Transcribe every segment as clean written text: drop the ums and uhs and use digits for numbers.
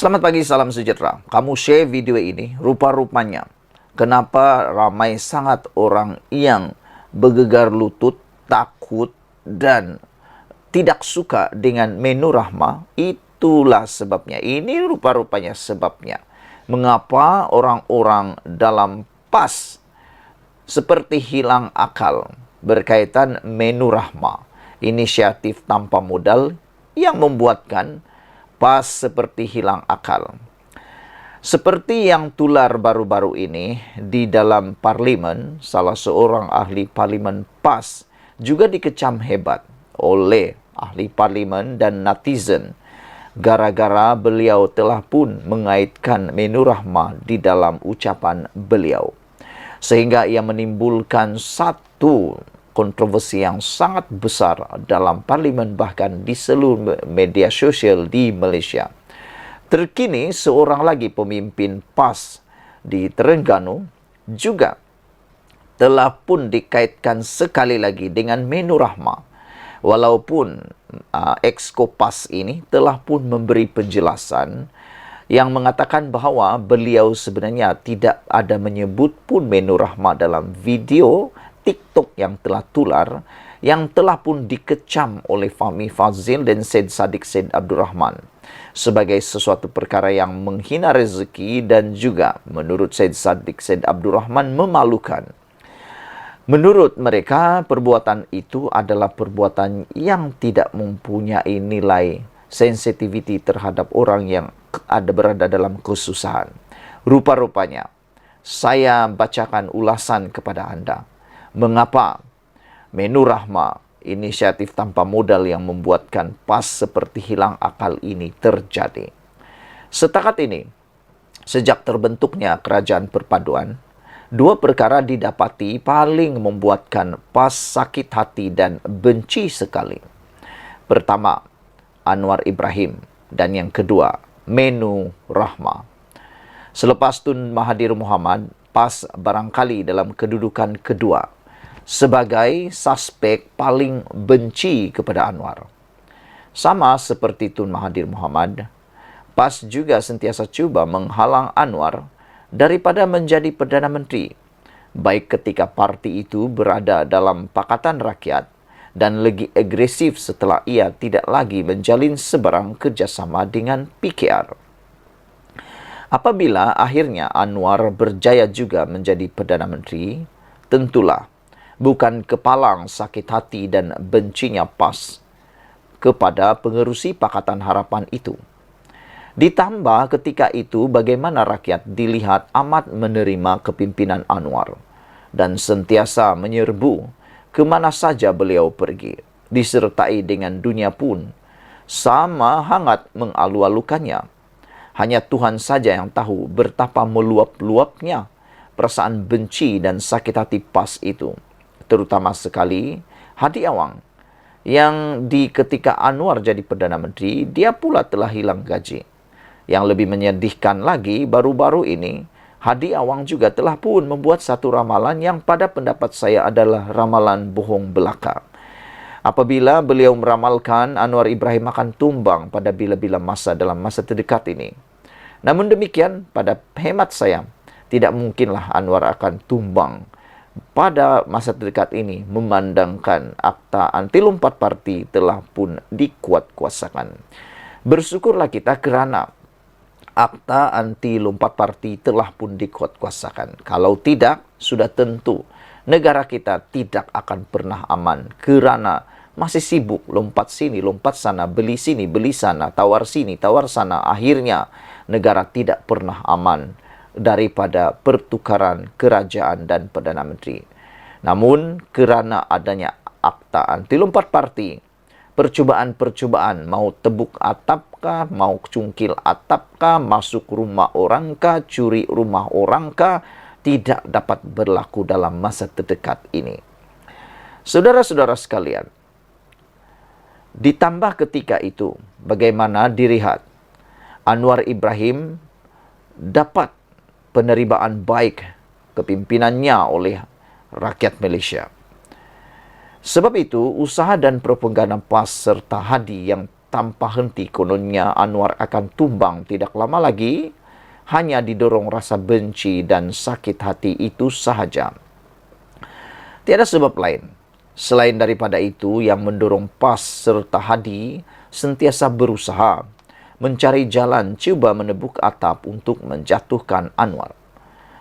Selamat pagi, salam sejahtera. Kamu share video ini, rupa-rupanya kenapa ramai sangat orang yang bergegar lutut, takut, dan tidak suka dengan menu rahmah. Itulah sebabnya. Ini rupa-rupanya sebabnya. Mengapa orang-orang dalam PAS seperti hilang akal berkaitan menu rahmah. Inisiatif tanpa modal yang membuatkan PAS seperti hilang akal. Seperti yang tular baru-baru ini di dalam parlimen, salah seorang ahli parlimen PAS juga dikecam hebat oleh ahli parlimen dan netizen gara-gara beliau telah pun mengaitkan menu rahmah di dalam ucapan beliau. Sehingga ia menimbulkan satu kontroversi yang sangat besar dalam parlimen bahkan di seluruh media sosial di Malaysia. Terkini seorang lagi pemimpin PAS di Terengganu juga telah pun dikaitkan sekali lagi dengan menu rahmah. Walaupun Exco PAS ini telah pun memberi penjelasan yang mengatakan bahawa beliau sebenarnya tidak ada menyebut pun menu rahmah dalam video TikTok yang telah tular, yang telah pun dikecam oleh Fahmi Fadzil dan Syed Saddiq Syed Abdul Rahman sebagai sesuatu perkara yang menghina rezeki dan juga menurut Syed Saddiq Syed Abdul Rahman memalukan. Menurut mereka, perbuatan itu adalah perbuatan yang tidak mempunyai nilai sensitivity terhadap orang yang berada dalam kesusahan. Rupa-rupanya, saya bacakan ulasan kepada anda. Mengapa menu rahmah, inisiatif tanpa modal yang membuatkan PAS seperti hilang akal ini terjadi? Setakat ini, sejak terbentuknya kerajaan perpaduan, dua perkara didapati paling membuatkan PAS sakit hati dan benci sekali. Pertama, Anwar Ibrahim, dan yang kedua, menu rahmah. Selepas Tun Mahathir Mohamad, PAS barangkali dalam kedudukan kedua sebagai suspek paling benci kepada Anwar. Sama seperti Tun Mahathir Mohamad, PAS juga sentiasa cuba menghalang Anwar daripada menjadi Perdana Menteri, baik ketika parti itu berada dalam Pakatan Rakyat dan lagi agresif setelah ia tidak lagi menjalin sebarang kerjasama dengan PKR. Apabila akhirnya Anwar berjaya juga menjadi Perdana Menteri, tentulah bukan kepalang sakit hati dan bencinya PAS kepada pengerusi Pakatan Harapan itu. Ditambah ketika itu bagaimana rakyat dilihat amat menerima kepimpinan Anwar dan sentiasa menyerbu ke mana saja beliau pergi, disertai dengan dunia pun sama hangat mengalu-alukannya. Hanya Tuhan saja yang tahu betapa meluap-luapnya perasaan benci dan sakit hati PAS itu. Terutama sekali Hadi Awang yang ketika Anwar jadi Perdana Menteri, dia pula telah hilang gaji. Yang lebih menyedihkan lagi, baru-baru ini Hadi Awang juga telah pun membuat satu ramalan yang pada pendapat saya adalah ramalan bohong belaka. Apabila beliau meramalkan Anwar Ibrahim akan tumbang pada bila-bila masa dalam masa terdekat ini. Namun demikian, pada hemat saya, tidak mungkinlah Anwar akan tumbang pada masa terdekat ini memandangkan akta anti lompat parti telah pun dikuatkuasakan. Bersyukurlah kita kerana akta anti lompat parti telah pun dikuatkuasakan. Kalau tidak, sudah tentu negara kita tidak akan pernah aman kerana masih sibuk lompat sini, lompat sana, beli sini, beli sana, tawar sini, tawar sana. Akhirnya negara tidak pernah aman daripada pertukaran kerajaan dan Perdana Menteri. Namun kerana adanya akta anti lompat parti, percubaan-percubaan mau tebuk atapkah, mau cungkil atapkah, masuk rumah orangkah, curi rumah orangkah, tidak dapat berlaku dalam masa terdekat ini. Saudara-saudara sekalian, ditambah ketika itu, bagaimana dilihat Anwar Ibrahim dapat penerimaan baik kepimpinannya oleh rakyat Malaysia. Sebab itu, usaha dan propaganda PAS serta Hadi yang tanpa henti. Kononnya Anwar akan tumbang tidak lama lagi, hanya didorong rasa benci dan sakit hati itu sahaja. Tiada sebab lain selain daripada itu yang mendorong PAS serta Hadi sentiasa berusaha mencari jalan cuba menebuk atap untuk menjatuhkan Anwar.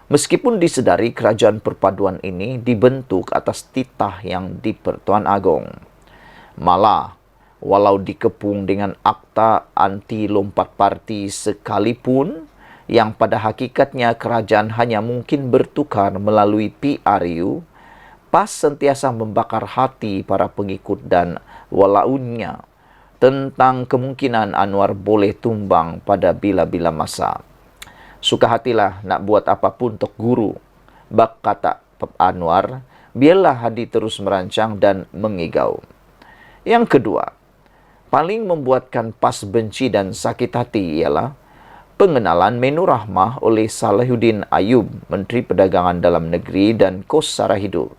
Meskipun disedari kerajaan perpaduan ini dibentuk atas titah yang di-Pertuan Agong. Malah, walau dikepung dengan akta anti lompat parti sekalipun, yang pada hakikatnya kerajaan hanya mungkin bertukar melalui PRU, PAS sentiasa membakar hati para pengikut dan walaunnya tentang kemungkinan Anwar boleh tumbang pada bila-bila masa. Suka hatilah nak buat apapun tok guru, bak kata Anwar, biarlah Hadi terus merancang dan mengigau. Yang kedua, paling membuatkan PAS benci dan sakit hati ialah pengenalan menu rahmah oleh Salahuddin Ayub, Menteri Perdagangan Dalam Negeri dan Kos Sara Hidup.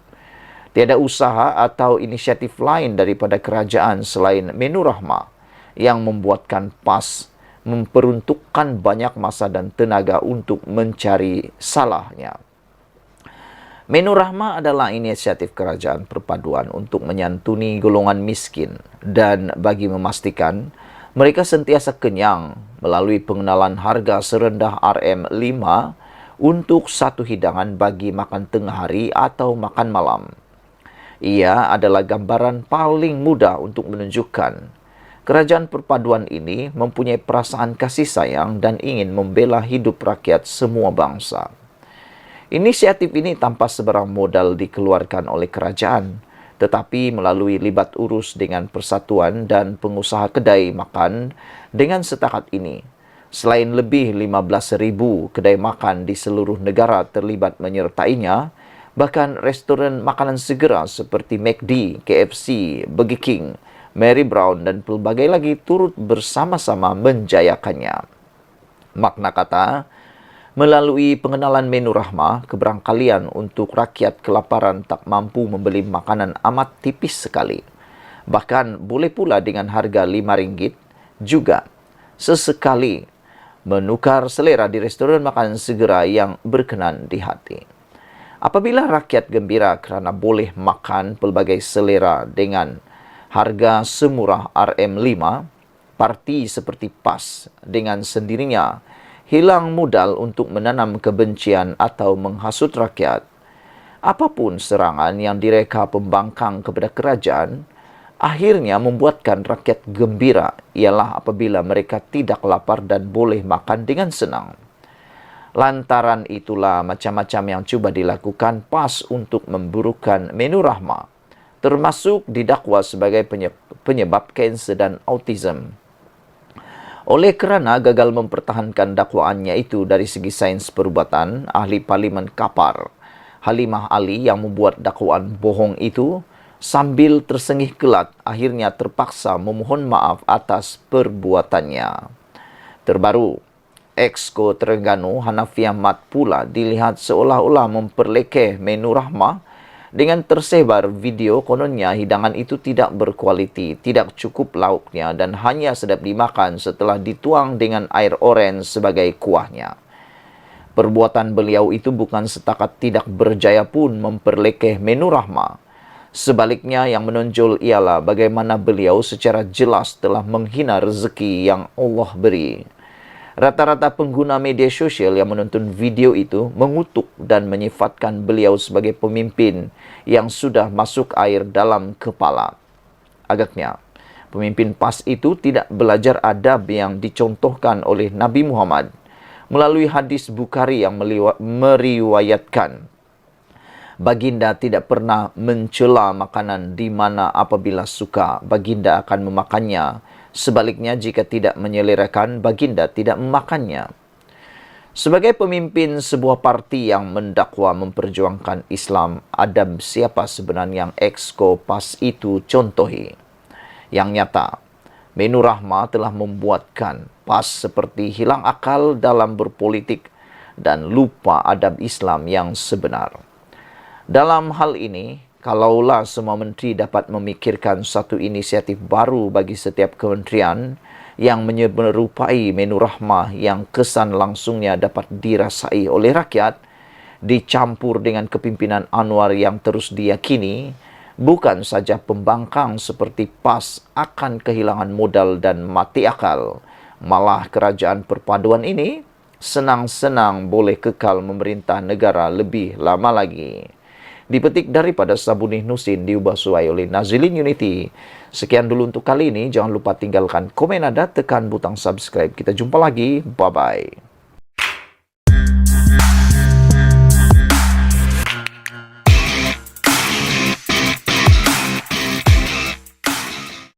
Tiada usaha atau inisiatif lain daripada kerajaan selain menu rahmah yang membuatkan PAS memperuntukkan banyak masa dan tenaga untuk mencari salahnya. Menu rahmah adalah inisiatif kerajaan perpaduan untuk menyantuni golongan miskin dan bagi memastikan mereka sentiasa kenyang melalui pengenalan harga serendah RM5 untuk satu hidangan bagi makan tengah hari atau makan malam. Ia adalah gambaran paling mudah untuk menunjukkan kerajaan perpaduan ini mempunyai perasaan kasih sayang dan ingin membela hidup rakyat semua bangsa. Inisiatif ini tanpa sebarang modal dikeluarkan oleh kerajaan, tetapi melalui libat urus dengan persatuan dan pengusaha kedai makan dengan setakat ini. Selain lebih 15,000 kedai makan di seluruh negara terlibat menyertainya, bahkan restoran makanan segera seperti McD, KFC, Burger King, Mary Brown dan pelbagai lagi turut bersama-sama menjayakannya. Makna kata, melalui pengenalan menu rahmah, keberangkalian untuk rakyat kelaparan tak mampu membeli makanan amat tipis sekali. Bahkan boleh pula dengan harga RM5 juga sesekali menukar selera di restoran makanan segera yang berkenan di hati. Apabila rakyat gembira kerana boleh makan pelbagai selera dengan harga semurah RM5, parti seperti PAS dengan sendirinya hilang modal untuk menanam kebencian atau menghasut rakyat. Apapun serangan yang direka pembangkang kepada kerajaan, akhirnya membuatkan rakyat gembira ialah apabila mereka tidak lapar dan boleh makan dengan senang. Lantaran itulah macam-macam yang cuba dilakukan PAS untuk memburukkan menu rahmah, termasuk didakwa sebagai penyebab kanser dan autism. Oleh kerana gagal mempertahankan dakwaannya itu dari segi sains perubatan, ahli Parlimen Kapar, Halimah Ali yang membuat dakwaan bohong itu sambil tersengih kelat akhirnya terpaksa memohon maaf atas perbuatannya. Terbaru, Exco Terengganu Hanafi Ahmad pula dilihat seolah-olah memperlekeh menu rahmah dengan tersebar video kononnya hidangan itu tidak berkualiti, tidak cukup lauknya dan hanya sedap dimakan setelah dituang dengan air oren sebagai kuahnya. Perbuatan beliau itu bukan setakat tidak berjaya pun memperlekeh menu rahmah. Sebaliknya yang menonjol ialah bagaimana beliau secara jelas telah menghina rezeki yang Allah beri. Rata-rata pengguna media sosial yang menonton video itu mengutuk dan menyifatkan beliau sebagai pemimpin yang sudah masuk air dalam kepala. Agaknya, pemimpin PAS itu tidak belajar adab yang dicontohkan oleh Nabi Muhammad melalui hadis Bukhari yang meriwayatkan baginda tidak pernah mencela makanan di mana apabila suka baginda akan memakannya. Sebaliknya, jika tidak menyelerakan, baginda tidak memakannya. Sebagai pemimpin sebuah parti yang mendakwa memperjuangkan Islam, adab siapa sebenarnya yang Exco PAS itu contohi? Yang nyata, menu rahmah telah membuatkan PAS seperti hilang akal dalam berpolitik dan lupa adab Islam yang sebenar. Dalam hal ini, Kalaulah semua menteri dapat memikirkan satu inisiatif baru bagi setiap kementerian yang menyerupai menu rahmah yang kesan langsungnya dapat dirasai oleh rakyat, dicampur dengan kepimpinan Anwar yang terus diyakini, bukan saja pembangkang seperti PAS akan kehilangan modal dan mati akal, malah kerajaan perpaduan ini senang-senang boleh kekal memerintah negara lebih lama lagi. Dipetik daripada Sabunih Nusin, diubah suai oleh Nazilin Unity. Sekian dulu untuk kali ini. Jangan lupa tinggalkan komen Anda, tekan butang subscribe. Kita jumpa lagi. Bye-bye.